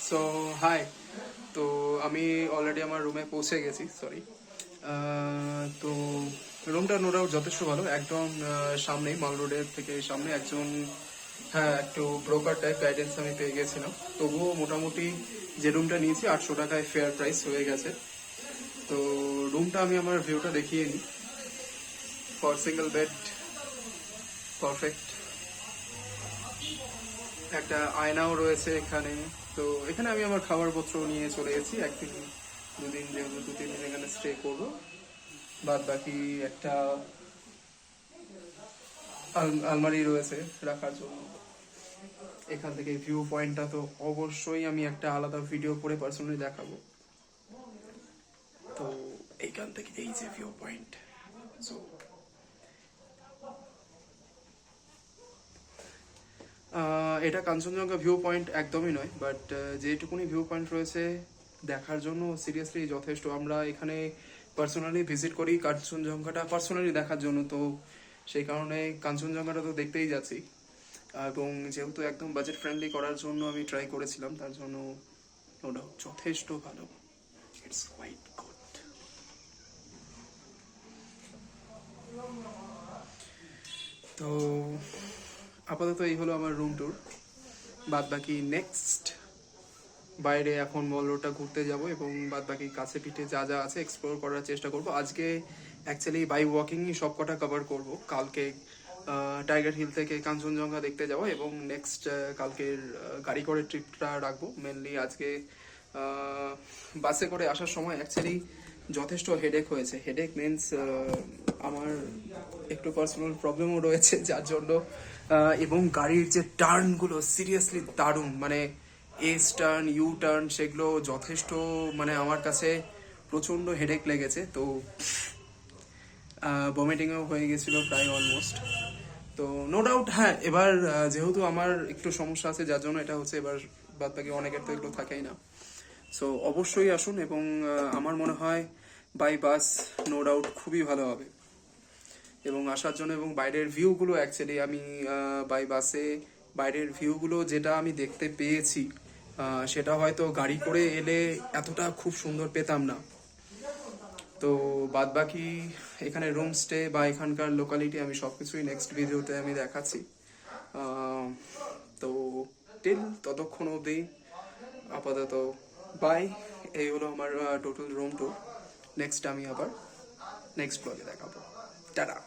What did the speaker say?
So high. তো আমি already আমার রুমে পৌঁছে গেছি, সরি। তো রুমটা নো ডাউট যথেষ্ট ভালো, একদম সামনেই, মাল রোডের থেকে সামনে একজন, হ্যাঁ, একটু ব্রোকার টাইপ গাইডেন্স আমি পেয়ে গেছিলাম। তবুও মোটামুটি যে রুমটা নিয়েছি 800 টাকায় ফেয়ার প্রাইস হয়ে গেছে। তো রুমটা আমি আমার ভিউটা দেখিয়ে নিই। For single bed, perfect. একটা আয়নাও রয়েছে এখানে। তো এখানে আমি আমার খাবারপত্র নিয়ে চলে গেছি, একদিন দুদিন, যেহেতু 2-3 দিন এখানে স্টে করবো। বাদ বাকি একটা আলমারি রয়েছে রাখার জন্য। এখান থেকে ভিউ পয়েন্টটা তো অবশ্যই আমি একটা আলাদা ভিডিও করে পার্সোনালি দেখাবো। তো এইখান থেকে এই যে ভিউ পয়েন্ট, সো এটা কাঞ্চনজঙ্ঘা ভিউ পয়েন্ট একদমই নয়, বাট যেটুকুনি ভিউ পয়েন্ট রয়েছে দেখার জন্য সিরিয়াসলি যথেষ্ট। আমরা এখানে পার্সোনালি ভিজিট করি কাঞ্চনজঙ্ঘাটা পার্সোনালি দেখার জন্য, তো সেই কারণে কাঞ্চনজঙ্ঘাটা তো দেখতেই যাচ্ছি। এবং যেহেতু একদম বাজেট ফ্রেন্ডলি করার জন্য আমি ট্রাই করেছিলাম, তার জন্য নো ডাউট যথেষ্ট ভালো। It's quite good. তো আপাতত এই হলো আমার রুম ট্যুর। বাদ বাকি নেক্সট বাইরে এখন মল রোডটা ঘুরতে যাব এবং বাদ বাকি কাছে পিঠে যা যা আছে এক্সপ্লোর করার চেষ্টা করব। আজকে অ্যাকচুয়ালি বাই ওয়াকিংই সব কটা কভার করব। কালকে টাইগার হিল থেকে কাঞ্চনজঙ্ঘা দেখতে যাব এবং নেক্সট কালকের গাড়ি করে ট্রিপটা রাখবো। মেনলি আজকে বাসে করে আসার সময় অ্যাকচুয়ালি যথেষ্ট হেডেক হয়েছে। হেডেক মিনস আমার একটু পার্সোনাল প্রবলেমও রয়েছে, যার জন্য এবং গাড়ির যে টার্নগুলো সিরিয়াসলি দারুণ, মানে এস টার্ন, ইউ টার্ন, সেগুলো যথেষ্ট, মানে আমার কাছে প্রচণ্ড হেডেক লেগেছে। তো ভমিটিংও হয়ে গেছিলো প্রায় অলমোস্ট। তো নো ডাউট, হ্যাঁ, এবার যেহেতু আমার একটু সমস্যা আছে, যার জন্য এটা হচ্ছে। এবার বাদ বাকি অনেকের তো এগুলো থাকেই না। সো অবশ্যই আসুন এবং আমার মনে হয় বাই বাস নো ডাউট খুবই ভালো হবে এবং আসার জন্য। এবং বাইরের ভিউগুলো অ্যাকচুয়ালি আমি বাই বাসে বাইরের ভিউগুলো যেটা আমি দেখতে পেয়েছি, সেটা হয়তো গাড়ি করে এলে এতটা খুব সুন্দর পেতাম না। তো বাদ বাকি এখানে রুম স্টে বা এখানকার লোকালিটি আমি সবকিছুই নেক্সট ভিডিওতে আমি দেখাচ্ছি। তো ততক্ষণ অবধি আপাতত বাই। এই হলো আমার টোটাল রুম ট্যুর। নেক্সট আমি আবার নেক্সট ব্লগে দেখাবো। টাটা।